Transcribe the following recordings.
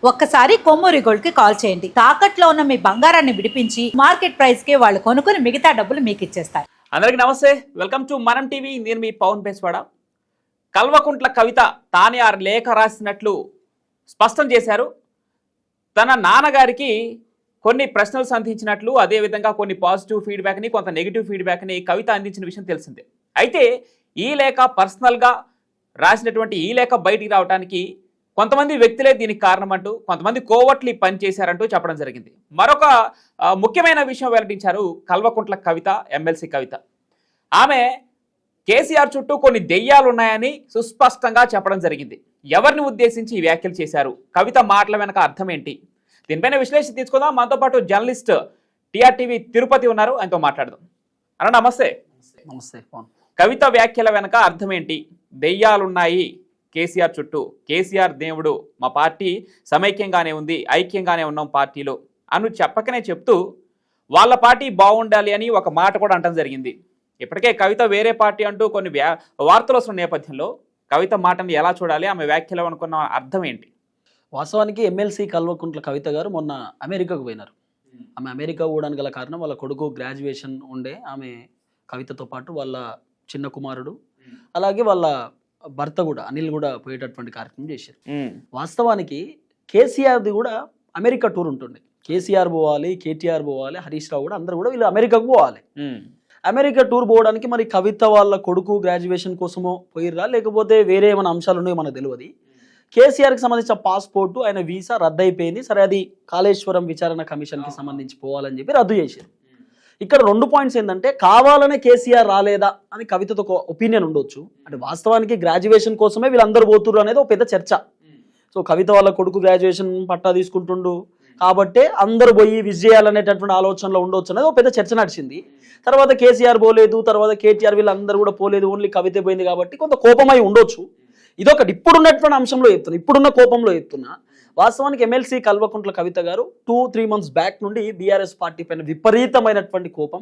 ఒక్కసారి కొమ్మూరి గోల్డ్ కి కాల్ చేయండి. తాకట్లో ఉన్న మీ బంగారాన్ని విడిపించి మార్కెట్ ప్రైస్ కి వాళ్ళు కొనుక్కుని మిగతా డబ్బులు మీకు ఇచ్చేస్తారు. అందరికీ నమస్తే, వెల్కమ్ టు మనం టీవీ. నేను మీ పవన్ పేస్వాడ. కల్వకుంట్ల కవిత తానే ఆ లేఖ రాసినట్లు స్పష్టం చేశారు. తన నాన్నగారికి కొన్ని ప్రశ్నలు సంధించినట్లు, అదేవిధంగా కొన్ని పాజిటివ్ ఫీడ్బ్యాక్ని, కొంత నెగిటివ్ ఫీడ్బ్యాక్ని కవిత అందించిన విషయం తెలిసిందే. అయితే ఈ లేఖ పర్సనల్గా రాసినటువంటి ఈ లేఖ బయటికి రావడానికి కొంతమంది వ్యక్తులే దీనికి కారణం అంటూ, కొంతమంది కోవట్లీ పనిచేశారంటూ చెప్పడం జరిగింది. మరొక ముఖ్యమైన విషయం వెల్లడించారు కల్వకుంట్ల కవిత, ఎమ్మెల్సీ కవిత. ఆమె కేసీఆర్ చుట్టూ కొన్ని దెయ్యాలు ఉన్నాయని సుస్పష్టంగా చెప్పడం జరిగింది. ఎవరిని ఉద్దేశించి ఈ వ్యాఖ్యలు చేశారు, కవిత మాటల వెనక అర్థం ఏంటి, దీనిపైన విశ్లేషణ తీసుకుందాం. మనతో పాటు జర్నలిస్ట్ టీఆర్టీవీ తిరుపతి ఉన్నారు, ఆయనతో మాట్లాడదాం. అన్న నమస్తే. నమస్తే. కవిత వ్యాఖ్యల వెనక అర్థం ఏంటి? దెయ్యాలున్నాయి కేసీఆర్ చుట్టూ, కేసీఆర్ దేవుడు, మా పార్టీ సమైక్యంగానే ఉంది, ఐక్యంగానే ఉన్నాం పార్టీలో అని చెప్పకనే చెప్తూ వాళ్ళ పార్టీ బాగుండాలి అని ఒక మాట కూడా అనడం జరిగింది. ఇప్పటికే కవిత వేరే పార్టీ అంటూ కొన్ని వార్తలు వస్తున్న నేపథ్యంలో కవిత మాటని ఎలా చూడాలి, ఆమె వ్యాఖ్యలు అనుకున్న అర్థం ఏంటి? వాస్తవానికి ఎమ్మెల్సీ కల్వకుంట్ల కవిత గారు మొన్న అమెరికాకు పోయినారు. ఆమె అమెరికా పోవడానికి గల కారణం వాళ్ళ కొడుకు గ్రాడ్యుయేషన్ ఉండే. ఆమె కవితతో పాటు వాళ్ళ చిన్న కుమారుడు, అలాగే వాళ్ళ భర్త కూడా అనిల్ కూడా పోయేటటువంటి కార్యక్రమం చేశారు. వాస్తవానికి కేసీఆర్ది కూడా అమెరికా టూర్ ఉంటుండే. కేసీఆర్ పోవాలి, కేటీఆర్ పోవాలి, హరీష్ రావు కూడా, అందరూ కూడా వీళ్ళు అమెరికాకు పోవాలి. అమెరికా టూర్ పోవడానికి మరి కవిత వాళ్ళ కొడుకు గ్రాడ్యుయేషన్ కోసమో పోయిర్రా, లేకపోతే వేరే ఏమైనా అంశాలు ఉన్నాయో మనకు తెలియదు. కేసీఆర్కి సంబంధించిన పాస్పోర్టు, ఆయన వీసా రద్దు అయిపోయింది. సరే, అది కాళేశ్వరం విచారణ కమిషన్కి సంబంధించి పోవాలని చెప్పి రద్దు చేశారు. ఇక్కడ 2 పాయింట్స్ ఏంటంటే, కావాలనే కేసీఆర్ రాలేదా అని కవితతో ఒక ఒపీనియన్ ఉండొచ్చు. అంటే వాస్తవానికి గ్రాడ్యుయేషన్ కోసమే వీళ్ళందరూ పోతుర్రు అనేది ఒక పెద్ద చర్చ. సో కవిత వాళ్ళ కొడుకు గ్రాడ్యుయేషన్ పట్టా తీసుకుంటుండు కాబట్టి అందరూ పోయి విజ్ చేయాలనేటటువంటి ఆలోచనలో ఉండొచ్చు అనేది ఒక పెద్ద చర్చ నడిచింది. తర్వాత కేసీఆర్ పోలేదు, తర్వాత కేటీఆర్ వీళ్ళందరూ కూడా పోలేదు, ఓన్లీ కవిత పోయింది కాబట్టి కొంత కోపమై ఉండొచ్చు. ఇదొకటి ఇప్పుడున్నటువంటి అంశంలో చెప్తున్నా, ఇప్పుడున్న కోపంలో చెప్తున్నా. వాస్తవానికి ఎమ్మెల్సీ కల్వకుంట్ల కవిత గారు 2-3 months బ్యాక్ నుండి బీఆర్ఎస్ పార్టీ పైన విపరీతమైనటువంటి కోపం,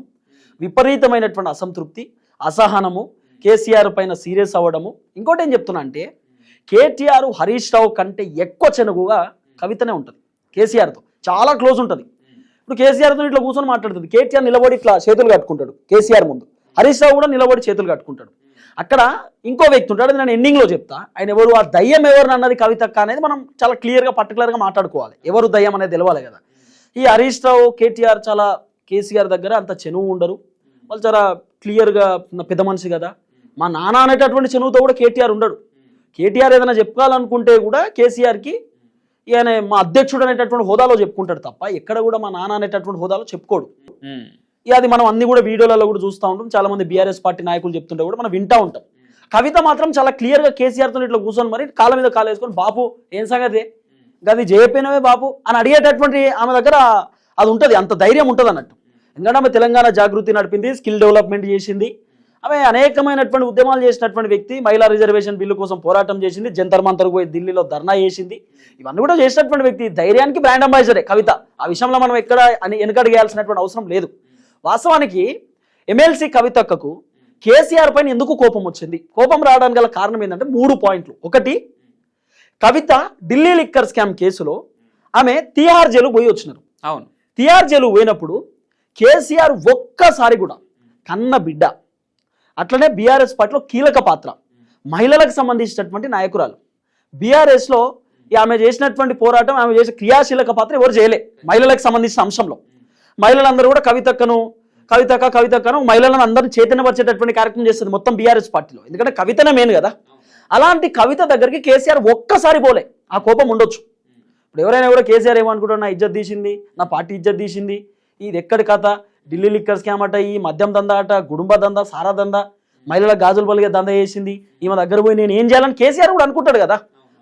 విపరీతమైనటువంటి అసంతృప్తి, అసహనము, కేసీఆర్ పైన సీరియస్ అవ్వడము. ఇంకోటి ఏం చెప్తున్నా అంటే, కేటీఆర్ హరీష్ రావు కంటే ఎక్కువ చెనుగుగా కవితనే ఉంటుంది. కేసీఆర్తో చాలా క్లోజ్ ఉంటుంది. ఇప్పుడు కేసీఆర్తో ఇట్లా కూర్చొని మాట్లాడుతుంది. కేటీఆర్ నిలబడి ఇట్లా చేతులు కట్టుకుంటాడు కేసీఆర్ ముందు, హరీష్ రావు కూడా నిలబడి చేతులు కట్టుకుంటాడు. అక్కడ ఇంకో వ్యక్తి ఉంటాడు, నేను ఎండింగ్లో చెప్తా. ఆయన ఎవరు, ఆ దయ్యం ఎవరు అన్నది కవితక్క అనేది మనం చాలా క్లియర్గా పర్టికులర్గా మాట్లాడుకోవాలి. ఎవరు దయ్యం అనేది తెలవాలి కదా. ఈ హరీష్ రావు, కేటీఆర్ చాలా కేసీఆర్ దగ్గర అంత చెనువు ఉండరు. వాళ్ళు చాలా క్లియర్గా పెద్ద మనిషి కదా. మా నాన్న అనేటటువంటి చెనువుతో కూడా కేటీఆర్ ఉండడు. కేటీఆర్ ఏదైనా చెప్పాలనుకుంటే కూడా కేసీఆర్కి ఈయన మా అధ్యక్షుడు అనేటటువంటి హోదాలో చెప్పుకుంటాడు తప్ప ఎక్కడ కూడా మా నాన్న అనేటటువంటి హోదాలో చెప్పుకోడు. అది మనం అన్ని కూడా వీడియోలలో కూడా చూస్తూ ఉంటాం. చాలా మంది బీఆర్ఎస్ పార్టీ నాయకులు చెప్తుంటే కూడా మనం వింటూ ఉంటాం. కవిత మాత్రం చాలా క్లియర్గా కేసీఆర్తో ఇట్లా కూర్చొని మరి కాళ్ళ మీద కాలు వేసుకొని, బాపు ఏం సంగతి, అది చేయకపోయినవే బాపు అని అడిగేటటువంటి ఆమె దగ్గర అది ఉంటుంది, అంత ధైర్యం ఉంటుంది అన్నట్టు. ఎందుకంటే ఆమె తెలంగాణ జాగృతి నడిపింది, స్కిల్ డెవలప్మెంట్ చేసింది, ఆమె అనేకమైనటువంటి ఉద్యమాలు చేసినటువంటి వ్యక్తి. మహిళా రిజర్వేషన్ బిల్లు కోసం పోరాటం చేసింది, జంతర్ మంతర్కు పోయి ఢిల్లీలో ధర్నా చేసింది, ఇవన్నీ కూడా చేసినటువంటి వ్యక్తి. ధైర్యానికి బ్రాండ్ అంబాసిడరే కవిత. ఆ విషయంలో మనం ఎక్కడ వెనకడిగేయాల్సినటువంటి అవసరం లేదు. వాస్తవానికి ఎమ్మెల్సీ కవితక్కకు కేసీఆర్ పైన ఎందుకు కోపం వచ్చింది? కోపం రావడానికి గల కారణం ఏంటంటే 3 పాయింట్లు. ఒకటి, కవిత ఢిల్లీ లిక్కర్ స్కామ్ కేసులో ఆమె తిహార్ జైలు పోయి వచ్చినారు. అవును, తిహార్ జైలు పోయినప్పుడు కేసీఆర్ ఒక్కసారి కూడా కన్న బిడ్డ, అట్లనే బీఆర్ఎస్ పార్టీలో కీలక పాత్ర, మహిళలకు సంబంధించినటువంటి నాయకురాలు, బీఆర్ఎస్లో ఆమె చేసినటువంటి పోరాటం, ఆమె చేసే క్రియాశీలక పాత్ర ఎవరు చేయలే మహిళలకు సంబంధించిన అంశంలో. మహిళలందరూ కూడా కవితక్కను మహిళలను అందరినీ చైతన్యపరిచేటటువంటి కార్యక్రమం చేస్తుంది మొత్తం బీఆర్ఎస్ పార్టీలో. ఎందుకంటే కవితనే మెయిన్ కదా. అలాంటి కవిత దగ్గరికి కేసీఆర్ ఒక్కసారి పోలే. ఆ కోపం ఉండొచ్చు. ఇప్పుడు ఎవరైనా కూడా కేసీఆర్ ఏమనుకుంటారు, నా ఇజ్జత్ తీసింది, నా పార్టీ ఇజ్జత్ తీసింది, ఇది ఎక్కడి కథ, ఢిల్లీ లిక్కర్ స్కామ్ అట, ఈ మద్యం దందా అట, గుడుంబ దందా, సారా దందా, మహిళల గాజులు పలిగే దందా చేసింది, ఈమె దగ్గర పోయి నేను ఏం చేయాలని కేసీఆర్ కూడా అనుకుంటాడు కదా.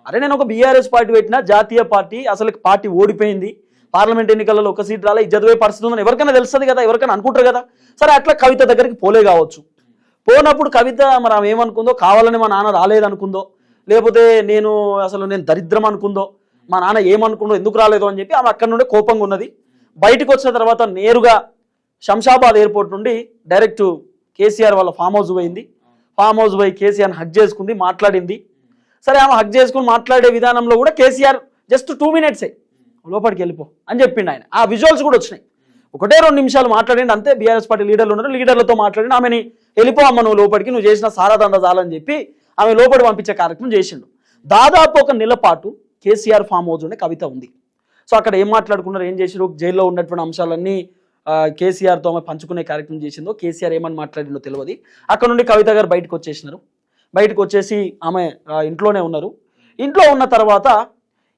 అరే, నేను ఒక బీఆర్ఎస్ పార్టీ పెట్టినా, జాతీయ పార్టీ, అసలు పార్టీ ఓడిపోయింది, పార్లమెంట్ ఎన్నికలలో ఒక సీట్ రాలే, ఇజ్జత్ పోయే పరిస్థితి ఉందని ఎవరికైనా తెలుస్తుంది కదా, ఎవరికైనా అనుకుంటారు కదా. సరే, అట్లా కవిత దగ్గరికి పోలే కావచ్చు. పోనప్పుడు కవిత మరి ఆమె ఏమనుకుందో, కావాలని మా నాన్న రాలేదనుకుందో, లేకపోతే నేను దరిద్రం అనుకుందో, మా నాన్న ఏమనుకుందో, ఎందుకు రాలేదో అని చెప్పి ఆమె అక్కడ నుండి కోపంగా ఉన్నది. బయటకు వచ్చిన తర్వాత నేరుగా శంషాబాద్ ఎయిర్పోర్ట్ నుండి డైరెక్ట్ కేసీఆర్ వాళ్ళ ఫామ్ హౌస్ పోయింది. ఫామ్ హౌస్ పోయి కేసీఆర్ని హక్ చేసుకుంది, మాట్లాడింది. సరే, ఆమె హక్ చేసుకుని మాట్లాడే విధానంలో కూడా కేసీఆర్ జస్ట్ 2 minutes లోపలికి వెళ్ళిపో అని చెప్పిండు ఆయన. ఆ విజువల్స్ కూడా వచ్చినాయి. 1-2 నిమిషాలు మాట్లాడిండు అంతే. బీఆర్ఎస్ పార్టీ లీడర్లు ఉన్నారు, లీడర్లతో మాట్లాడి ఆమెని వెళ్ళిపో అమ్మ నువ్వు లోపలికి, నువ్వు చేసిన సారాదండ చాలని చెప్పి ఆమె లోపలి పంపించే కార్యక్రమం చేసిండు. దాదాపు 1 నెల పాటు కేసీఆర్ ఫామ్ హౌస్ ఉండే కవిత ఉంది. సో అక్కడ ఏం మాట్లాడుకున్నారు, ఏం చేసిరు, జైల్లో ఉన్నటువంటి అంశాలన్నీ కేసీఆర్తో ఆమె పంచుకునే కార్యక్రమం చేసిందో, కేసీఆర్ ఏమని మాట్లాడిందో తెలియదు. అక్కడ నుండి కవిత గారు బయటకు వచ్చేసినారు. బయటకు వచ్చేసి ఆమె ఇంట్లోనే ఉన్నారు. ఇంట్లో ఉన్న తర్వాత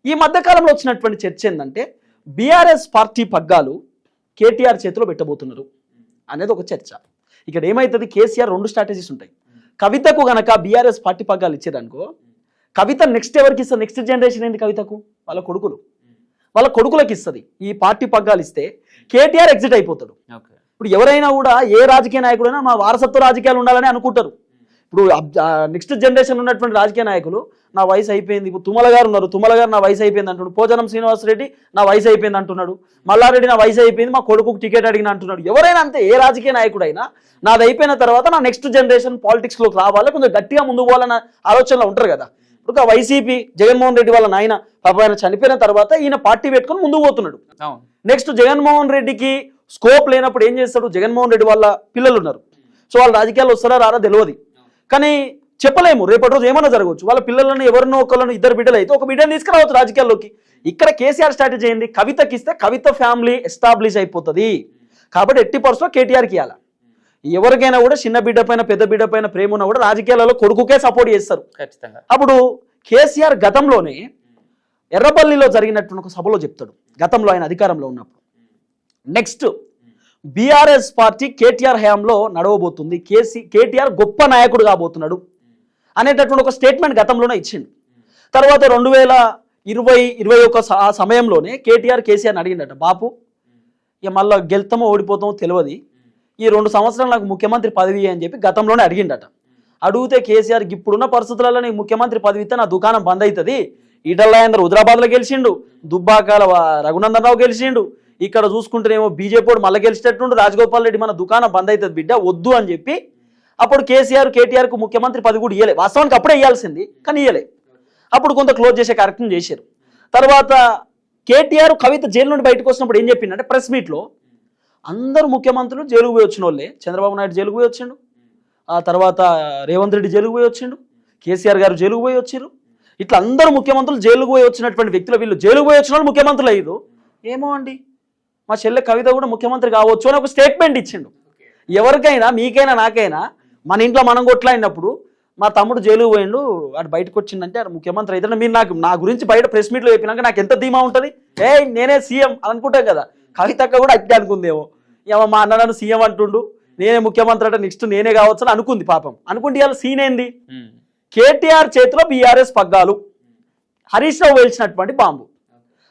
ఈ మధ్యకాలంలో వచ్చినటువంటి చర్చ ఏంటంటే బీఆర్ఎస్ పార్టీ పగ్గాలు కేటీఆర్ చేతిలో పెట్టబోతున్నారు అనేది ఒక చర్చ. ఇక్కడ ఏమవుతుంది, కేసీఆర్ 2 స్ట్రాటజీస్ ఉంటాయి. కవితకు గనక బీఆర్ఎస్ పార్టీ పగ్గాలు ఇచ్చేదనుకో, కవిత నెక్స్ట్ ఎవరికి ఇస్తుంది, నెక్స్ట్ జనరేషన్ ఏంది కవితకు, వాళ్ళ కొడుకులకు ఇస్తుంది. ఈ పార్టీ పగ్గాలు ఇస్తే కేటీఆర్ ఎగ్జిట్ అయిపోతాడు. ఇప్పుడు ఎవరైనా కూడా ఏ రాజకీయ నాయకుడైనా మా వారసత్వ రాజకీయాలు ఉండాలని అనుకుంటారు. ఇప్పుడు నెక్స్ట్ జనరేషన్ ఉన్నటువంటి రాజకీయ నాయకులు నా వయసు అయిపోయింది, ఇప్పుడు తుమ్మల గారు ఉన్నారు, తుమ్మల గారు నా వయసు అయిపోయింది అంటున్నాడు, పోచారం శ్రీనివాసరెడ్డి నా వయసు అయిపోయింది అంటున్నాడు, మల్లారెడ్డి నా వయసు అయిపోయింది మా కొడుకుకు టికెట్ అడిగిన అంటున్నాడు. ఎవరైనా అంతే, ఏ రాజకీయ నాయకుడైనా నాది అయిపోయిన తర్వాత నా నెక్స్ట్ జనరేషన్ పాలిటిక్స్లోకి రావాలి, కొంచెం గట్టిగా ముందుకు పోవాలన్న ఆలోచనలో ఉంటారు కదా. ఇప్పుడు వైసీపీ జగన్మోహన్ రెడ్డి వాళ్ళ నాయన పాప ఆయన చనిపోయిన తర్వాత ఈయన పార్టీ పెట్టుకొని ముందుకు పోతున్నాడు. నెక్స్ట్ జగన్మోహన్ రెడ్డికి స్కోప్ లేనప్పుడు ఏం చేస్తాడు, జగన్మోహన్ రెడ్డి వాళ్ళ పిల్లలు ఉన్నారు, సో వాళ్ళు రాజకీయాలు వస్తారా రారా తెలియదు, కానీ చెప్పలేము రేపటి రోజు ఏమైనా జరగవచ్చు. వాళ్ళ పిల్లలను ఎవరినో ఒకళ్ళను 2 బిడ్డలు అయితే ఒక బిడ్డను తీసుకురావచ్చు రాజకీయాల్లోకి. ఇక్కడ కేసీఆర్ స్ట్రాటజీ ఏంది, కవితకి ఇస్తే కవిత ఫ్యామిలీ ఎస్టాబ్లిష్ అయిపోతుంది కాబట్టి ఎట్టి పరిస్థితుల్లో కేటీఆర్కి ఇవ్వాలి. ఎవరికైనా కూడా చిన్న బిడ్డ పైన పెద్ద బిడ్డ పైన ప్రేమ ఉన్నా కూడా రాజకీయాలలో కొడుకుకే సపోర్ట్ చేస్తారు ఖచ్చితంగా. అప్పుడు కేసీఆర్ గతంలోనే ఎర్రపల్లిలో జరిగినటువంటి ఒక సభలో చెప్తాడు, గతంలో ఆయన అధికారంలో ఉన్నప్పుడు నెక్స్ట్ బీఆర్ఎస్ పార్టీ కేటీఆర్ హయాంలో నడవబోతుంది, కేటీఆర్ గొప్ప నాయకుడు కాబోతున్నాడు అనేటటువంటి ఒక స్టేట్మెంట్ గతంలోనే ఇచ్చిండు. తర్వాత 2020-21 ఆ సమయంలోనే కేసీఆర్ని అడిగిండట, బాపు ఇక మళ్ళీ గెలుతామో ఓడిపోతామో తెలియదు, ఈ 2 సంవత్సరాలు నాకు ముఖ్యమంత్రి పదవి అని చెప్పి గతంలోనే అడిగిండట. అడిగితే కేసీఆర్కి ఇప్పుడున్న పరిస్థితులలో నీకు ముఖ్యమంత్రి పదవి ఇస్తే నా దుకాణం బంద్ అవుతుంది, ఈటల హుజరాబాద్లో గెలిచిండు, దుబ్బాకాల రఘునందన్ రావు గెలిచిండు, ఇక్కడ చూసుకుంటేనేమో బీజేపీ మళ్ళీ గెలిచేటట్టుండు, రాజగోపాల్ రెడ్డి మన దుకాణం బంద్ అవుతుంది బిడ్డ వద్దు అని చెప్పి అప్పుడు కేటీఆర్కు ముఖ్యమంత్రి పదవి కూడా ఇవ్వలే. వాస్తవానికి అప్పుడే ఇవ్వాల్సింది కానీ ఇవ్వలే. అప్పుడు కొంత క్లోజ్ చేసే కార్యక్రమం చేశారు. తర్వాత కేటీఆర్ కవిత జైలు నుండి బయటకు వచ్చినప్పుడు ఏం చెప్పిందంటే ప్రెస్ మీట్లో అందరూ ముఖ్యమంత్రులు జైలుకు పోయి వచ్చిన వాళ్ళే, చంద్రబాబు నాయుడు జైలుకు పోయి వచ్చిండు, ఆ తర్వాత రేవంత్ రెడ్డి జైలుకు పోయి వచ్చిండు, కేసీఆర్ గారు జైలుకు పోయి వచ్చారు, ఇట్లా అందరూ ముఖ్యమంత్రులు జైలుకు పోయి వచ్చినటువంటి వ్యక్తులు వీళ్ళు జైలుకు పోయి వచ్చిన వాళ్ళు ముఖ్యమంత్రులు అయ్యారు. ఏమో అండి మా చెల్లె కవిత కూడా ముఖ్యమంత్రి కావచ్చు అని ఒక స్టేట్మెంట్ ఇచ్చిండు. ఎవరికైనా మీకైనా నాకైనా మన ఇంట్లో మనం కొట్లాడినప్పుడు మా తమ్ముడు జైలుకు పోయిండు వాడు బయటకు వచ్చిందంటే ముఖ్యమంత్రి అయితే మీరు నా గురించి బయట ప్రెస్ మీట్లో చెప్పినాక నాకు ఎంత ధీమా ఉంటుంది, నేనే సీఎం అనుకుంటాం కదా. కవితక్క కూడా అట్టే అనుకుందేమో, ఏమో మా అన్న నన్ను సీఎం అంటుండు నేనే ముఖ్యమంత్రి అంటే నెక్స్ట్ నేనే కావచ్చు అని అనుకుంది పాపం. అనుకుంటే ఇవాళ సీన్ ఏంది, కేటీఆర్ చేతిలో బీఆర్ఎస్ పగ్గాలు, Harish Rao వేల్చినటువంటి bomb.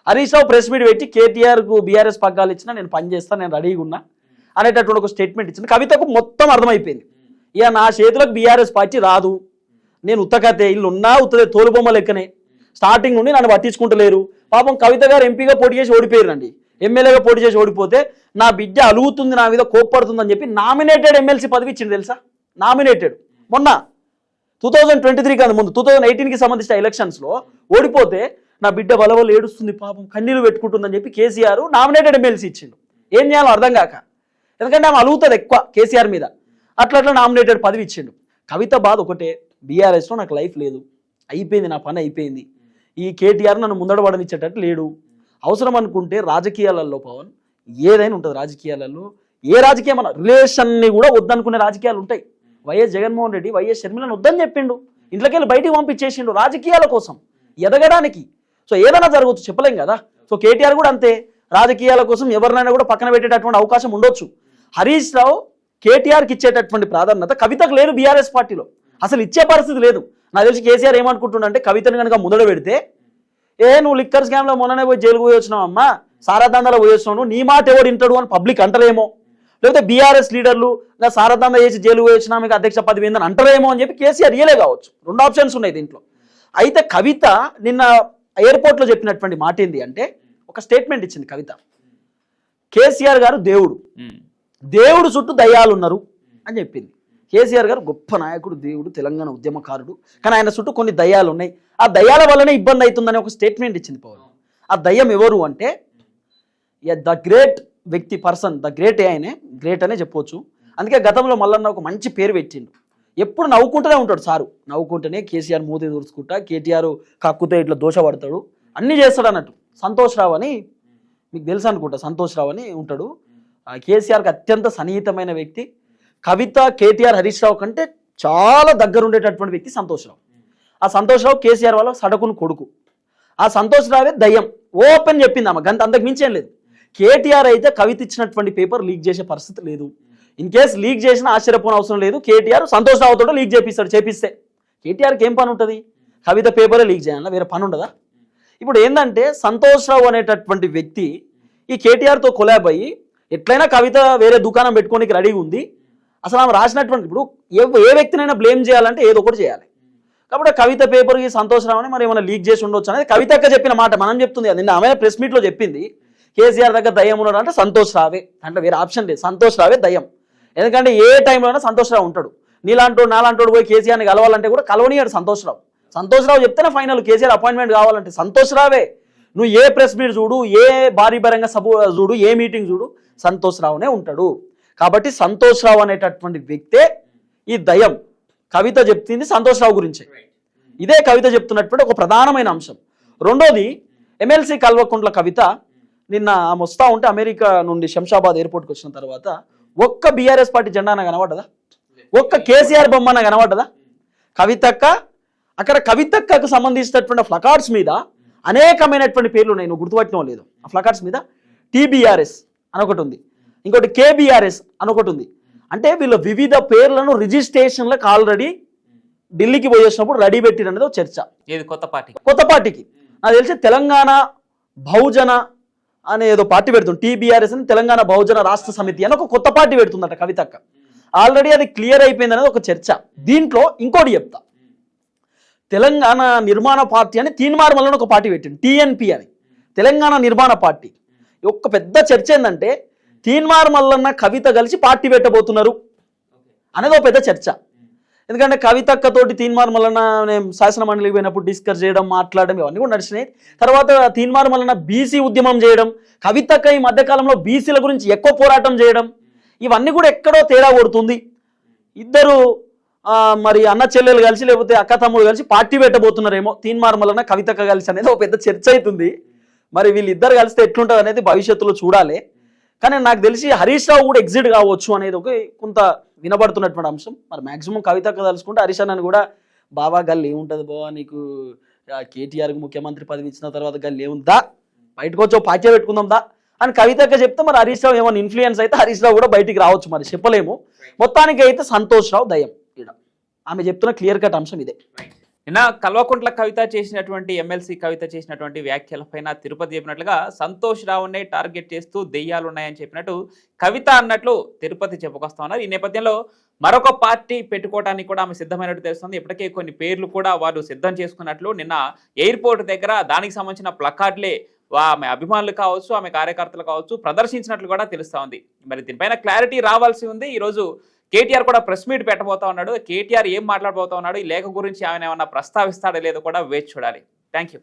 Harish Rao press meet పెట్టి కేటీఆర్కు బీఆర్ఎస్ పగ్గాలు ఇచ్చినా నేను పని చేస్తాను, నేను రెడీగా ఉన్నా అనేటటువంటి ఒక స్టేట్మెంట్ ఇచ్చింది. కవితకు మొత్తం అర్థమైపోయింది, ఇక నా చేతులకు బీఆర్ఎస్ పార్టీ రాదు, నేను ఉత్తకతే ఇల్లు ఉన్నా ఉత్తదే తోలుబొమ్మ లెక్కనే, స్టార్టింగ్ నుండి నన్ను పట్టించుకుంటలేరు. పాపం కవిత గారు ఎంపీగా పోటీ చేసి ఓడిపోయారండి, ఎమ్మెల్యేగా పోటీ చేసి ఓడిపోతే నా బిడ్డ అలుగుతుంది నా మీద కోప్పడుతుందని చెప్పి నామినేటెడ్ ఎమ్మెల్సీ పదవి ఇచ్చింది తెలుసా. నామినేటెడ్ మొన్న 2023 కాదు ముందు 2018కి సంబంధించిన ఎలక్షన్స్లో ఓడిపోతే నా బిడ్డ బలవలు ఏడుస్తుంది పాపం కన్నీళ్ళు పెట్టుకుంటుందని చెప్పి కేసీఆర్ నామినేటెడ్ ఎమ్మెల్సీ ఇచ్చిండు. ఏం చేయాలో అర్థం కాక, ఎందుకంటే ఆమె అలుగుతుంది ఎక్కువ కేసీఆర్ మీద, అట్లా నామినేటెడ్ పదవి ఇచ్చిండు. కవిత బాధ ఒకటే, బీఆర్ఎస్లో నాకు లైఫ్ లేదు, అయిపోయింది నా పని అయిపోయింది, ఈ కేటీఆర్ నన్ను ముందడబడనిచ్చేటట్టు లేడు. అవసరం అనుకుంటే రాజకీయాలలో పవన్ ఏదైనా ఉంటుంది, రాజకీయాలలో ఏ రాజకీయం మన రిలేషన్ని కూడా వద్దనుకునే రాజకీయాలు ఉంటాయి. వైఎస్ జగన్మోహన్ రెడ్డి వైఎస్ షర్మిలను వద్దని చెప్పిండు, ఇంట్లోకి వెళ్ళి బయటికి పంపించేసిండు రాజకీయాల కోసం ఎదగడానికి. సో ఏదైనా జరగవచ్చు చెప్పలేం కదా. సో కేటీఆర్ కూడా అంతే, రాజకీయాల కోసం ఎవరినైనా కూడా పక్కన పెట్టేటటువంటి అవకాశం ఉండొచ్చు. హరీష్ రావు కేటీఆర్కి ఇచ్చేటటువంటి ప్రాధాన్యత కవితకు లేదు, బీఆర్ఎస్ పార్టీలో అసలు ఇచ్చే పరిస్థితి లేదు. నాకు తెలిసి కేసీఆర్ ఏమనుకుంటుండంటే కవితను కనుక ముందడ పెడితే నువ్వు లిక్కర్ స్కామ్లో మొన్ననే పోయి జైలుకు పోయి వచ్చినావు అమ్మా, సారాదందాలో పోయి వచ్చినావు, నీ మాట ఎవడు వింటాడు అని పబ్లిక్ అంటారేమో, లేకపోతే బీఆర్ఎస్ లీడర్లు సారాదందా చేసి జైలుకు పోయి వచ్చినా మీకు అధ్యక్ష పదవి ఏందని అంటారేమో అని చెప్పి కేసీఆర్ ఇయలే కావచ్చు. 2 ఆప్షన్స్ ఉన్నాయి దీంట్లో. అయితే కవిత నిన్న ఎయిర్పోర్ట్లో చెప్పినటువంటి మాట ఏంది అంటే ఒక స్టేట్మెంట్ ఇచ్చింది కవిత, కేసీఆర్ గారు దేవుడు చుట్టూ దయ్యాలు ఉన్నారు అని చెప్పింది. కేసీఆర్ గారు గొప్ప నాయకుడు, దేవుడు, తెలంగాణ ఉద్యమకారుడు, కానీ ఆయన చుట్టూ కొన్ని దయ్యాలు ఉన్నాయి, ఆ దయ్యాల వల్లనే ఇబ్బంది అవుతుందని ఒక స్టేట్మెంట్ ఇచ్చింది పవన్. ఆ దయ్యం ఎవరు అంటే ద గ్రేట్ వ్యక్తి పర్సన్, ద గ్రేట్ ఆయనే, గ్రేట్ అనే చెప్పొచ్చు. అందుకే గతంలో మల్లన్న ఒక మంచి పేరు పెట్టిండు. ఎప్పుడు నవ్వుకుంటూనే ఉంటాడు సారు, నవ్వుకుంటూనే కేసీఆర్ మూతి దూర్చుకుంటా, కేటీఆర్ కక్కుతో ఇట్లా దోష పడతాడు, అన్నీ చేస్తాడు అన్నట్టు. సంతోష్ రావు అని మీకు తెలుసు అనుకుంటా, సంతోష్ రావు అని ఉంటాడు. కేసీఆర్కి అత్యంత సన్నిహితమైన వ్యక్తి. కవిత, కేటీఆర్, హరీష్ రావు కంటే చాలా దగ్గర ఉండేటటువంటి వ్యక్తి సంతోష్ రావు. ఆ సంతోష్ రావు కేసీఆర్ వాళ్ళ సడకుని కొడుకు. ఆ సంతోష్ రావే దయ్యం, ఓపెన్ చెప్పింది ఆమె, గంత అంతకు మించేం లేదు. కేటీఆర్ అయితే కవిత ఇచ్చినటువంటి పేపర్ లీక్ చేసే పరిస్థితి లేదు. ఇన్ కేసు లీక్ చేసినా ఆశ్చర్యపోని అవసరం లేదు. కేటీఆర్ సంతోష్ రావుతో లీక్ చేపిస్తాడు. చేపిస్తే కేటీఆర్కి ఏం పని ఉంటుంది? కవిత పేపరే లీక్ చేయాలా, వేరే పని ఉండదా? ఇప్పుడు ఏంటంటే సంతోష్ రావు అనేటటువంటి వ్యక్తి ఈ కేటీఆర్తో కొలాబ్ అయ్యి ఎట్లయినా కవిత వేరే దుకాణం పెట్టుకోనికి రెడీగా ఉంది. అసలు ఆమె రాసినటువంటి, ఇప్పుడు ఏ వ్యక్తినైనా బ్లేమ్ చేయాలంటే ఏదో ఒకటి చేయాలి. కాబట్టి కవిత పేపర్కి సంతోష్ రావు అని మరి ఏమైనా లీక్ చేసి ఉండొచ్చు అనేది కవితక్క చెప్పిన మాట, మనం చెప్తుంది నిన్న ఆమె ప్రెస్ మీట్లో చెప్పింది. కేసీఆర్ దగ్గర దయ్యం ఉన్నాడు అంటే సంతోష్ రావే, అంటే వేరే ఆప్షన్ లేదు, సంతోష్ రావే దయ్యం. ఎందుకంటే ఏ టైంలోనే సంతోష్ రావు ఉంటాడు. నీలాంటోడు నాలాంటోడు పోయి కేసీఆర్ని కలవాలంటే కూడా కలవనియాడు సంతోష్ రావు. సంతోష్ రావు చెప్తేనే ఫైనల్ కేసీఆర్ అపాయింట్మెంట్ కావాలంటే సంతోష్ రావే. నువ్వు ఏ ప్రెస్ మీట్ చూడు, ఏ భారీ బహిరంగ సభ చూడు, ఏ మీటింగ్ చూడు, సంతోష్ రావునే ఉంటాడు. కాబట్టి సంతోష్ రావు అనేటటువంటి వ్యక్తే ఈ దయ్యం. కవిత చెప్తుంది సంతోష్ రావు గురించే. ఇదే కవిత చెప్తున్నటువంటి ఒక ప్రధానమైన అంశం. రెండోది, ఎమ్మెల్సీ కల్వకుంట్ల కవిత నిన్న ఆమె వస్తూ ఉంటే అమెరికా నుండి శంషాబాద్ ఎయిర్పోర్ట్కి వచ్చిన తర్వాత ఒక్క బీఆర్ఎస్ పార్టీ జెండాన కనబడ్డదా? ఒక్క కేసీఆర్ బొమ్మన కనబడ్డదా? కవితక్క, అక్కడ కవితక్కకు సంబంధించినటువంటి ఫ్లకార్డ్స్ మీద అనేకమైనటువంటి పేర్లు ఉన్నాయి, నువ్వు గుర్తుపట్టినో లేదు. ఆ ఫ్లకార్డ్స్ మీద టీబీఆర్ఎస్ అనొకటి ఉంది, ఇంకోటి కేబీఆర్ఎస్ అనొకటి ఉంది. అంటే వీళ్ళు వివిధ పేర్లను రిజిస్ట్రేషన్లకు ఆల్రెడీ ఢిల్లీకి పోయేసినప్పుడు రెడీ పెట్టిన అనేది ఒక చర్చ. ఏది కొత్త పార్టీకి నాకు తెలిసి తెలంగాణ బహుజన అనే ఏదో పార్టీ పెడుతుంది, టీబీఆర్ఎస్ అని, తెలంగాణ బహుజన రాష్ట్ర సమితి అని ఒక కొత్త పార్టీ పెడుతుందట కవితక్క. ఆల్రెడీ అది క్లియర్ అయిపోయింది అనేది ఒక చర్చ. దీంట్లో ఇంకోటి చెప్తా, తెలంగాణ నిర్మాణ పార్టీ అని తీన్మార్ మల్లన్న ఒక పార్టీ పెట్టింది, టీఎన్పీ అని, తెలంగాణ నిర్మాణ పార్టీ. ఒక పెద్ద చర్చ ఏంటంటే తీన్మార్ మల్లన్న కవిత కలిసి పార్టీ పెట్టబోతున్నారు అనేది ఒక పెద్ద చర్చ. ఎందుకంటే కవితక్కతోటి తీన్మార్ మల్లన్న శాసన మండలికి పోయినప్పుడు డిస్కస్ చేయడం, మాట్లాడడం ఇవన్నీ కూడా నడిచినాయి. తర్వాత తీన్మార్ మల్లన్న బీసీ ఉద్యమం చేయడం, కవితక్క ఈ మధ్యకాలంలో బీసీల గురించి ఎక్కువ పోరాటం చేయడం, ఇవన్నీ కూడా ఎక్కడో తేడా కొడుతుంది. ఇద్దరు మరి అన్న చెల్లెలు కలిసి లేకపోతే అక్క తమ్ముడు కలిసి పార్టీ పెట్టబోతున్నారేమో తీన్మార్ మల్లన్న కవితక్క కలిసి అనేది ఒక పెద్ద చర్చ అవుతుంది. మరి వీళ్ళిద్దరు కలిస్తే ఎట్లుంటుంది అనేది భవిష్యత్తులో చూడాలి. కానీ నాకు తెలిసి హరీష్ రావు కూడా ఎగ్జిట్ కావచ్చు అనేది ఒక కొంత వినబడుతున్నటువంటి అంశం. మరి మాక్సిమం కవితక్క తలుచుకుంటే హరీష్ అన్నని కూడా బాబా గల్లు ఏముంటుంది బాబా, నీకు కేటీఆర్కి ముఖ్యమంత్రి పదవి ఇచ్చిన తర్వాత గల్లు ఏముందా, బయటకు వచ్చి పార్టీ పెట్టుకుందాం దా అని కవితక్క చెప్తే మరి హరీష్ రావు ఏమైనా ఇన్ఫ్లుయెన్స్ అయితే హరీష్ రావు కూడా బయటికి రావచ్చు, మరి చెప్పలేము. మొత్తానికి అయితే సంతోష్ రావు దయ్యం. ఆమె చెప్తున్న క్లియర్ కట్ అంశం ఇదే. నిన్న కల్వకుంట్ల కవిత చేసినటువంటి, ఎమ్మెల్సీ కవిత చేసినటువంటి వ్యాఖ్యలపైన తిరుపతి చెప్పినట్లుగా సంతోష్ రావునే టార్గెట్ చేస్తూ దెయ్యాలు ఉన్నాయని చెప్పినట్టు కవిత అన్నట్లు తిరుపతి చెప్పుకొస్తా ఉన్నారు. ఈ నేపథ్యంలో మరొక పార్టీ పెట్టుకోవడానికి కూడా ఆమె సిద్ధమైనట్టు తెలుస్తుంది. ఇప్పటికే కొన్ని పేర్లు కూడా వారు సిద్ధం చేసుకున్నట్లు నిన్న ఎయిర్పోర్ట్ దగ్గర దానికి సంబంధించిన ప్లకార్డులే ఆమె అభిమానులు కావచ్చు, ఆమె కార్యకర్తలు కావచ్చు ప్రదర్శించినట్లు కూడా తెలుస్తా ఉంది. మరి దీనిపైన క్లారిటీ రావాల్సి ఉంది. ఈరోజు కేటీఆర్ కూడా ప్రెస్ మీట్ పెట్టబోతా ఉన్నాడు. కేటీఆర్ ఏం మాట్లాడబోతా ఉన్నాడు, ఈ లేఖ గురించి ఆయన ఏమన్నా ప్రస్తావిస్తాడో లేదో కూడా వేచి చూడాలి. Thank you.